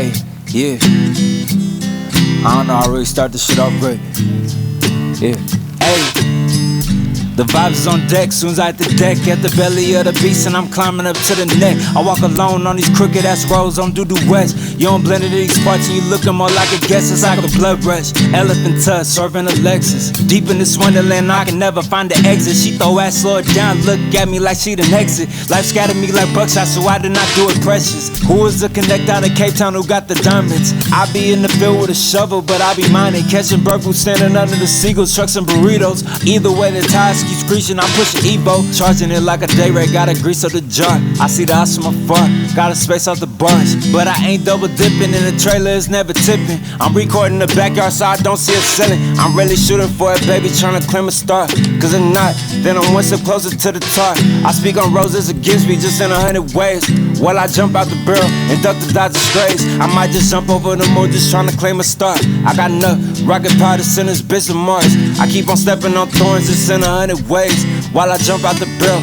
Hey, yeah. I don't know, I really start this shit off great. Yeah. Hey. The vibes is on deck, soon as I hit the deck, at the belly of the beast, and I'm climbing up to the neck. I walk alone on these crooked ass roads on doo-doo west. You don't blend into these parts and you looking more like a guest. It's like a blood rush, elephant tusk, serving a Lexus. Deep in this wonderland, I can never find the exit. She throw ass, slow it down, look at me like she done exit. Life scattered me like buckshot, so I did not do it precious. Who is the connect out of Cape Town who got the diamonds? I be in the field with a shovel, but I be mining, catching bird food, standing under the seagulls, trucks and burritos. Either way, the tires keep screeching, I'm pushing Evo, charging it like a day rate, gotta grease up the jar. I see the ice from afar, gotta space out the bars, but I ain't double dipping, and the trailer is never tipping. I'm recording the backyard so I don't see it selling. I'm really shooting for it, baby, trying to claim a star, cause if not, then I'm one step closer to the top. I speak on roses against me just in 100 ways. While I jump out the barrel and duck the dodge strays, I might just jump over the moon just trying to claim a star. I got enough rocket power to send this bitch to Mars. I keep on stepping on thorns just in 100 ways. While I jump out the barrel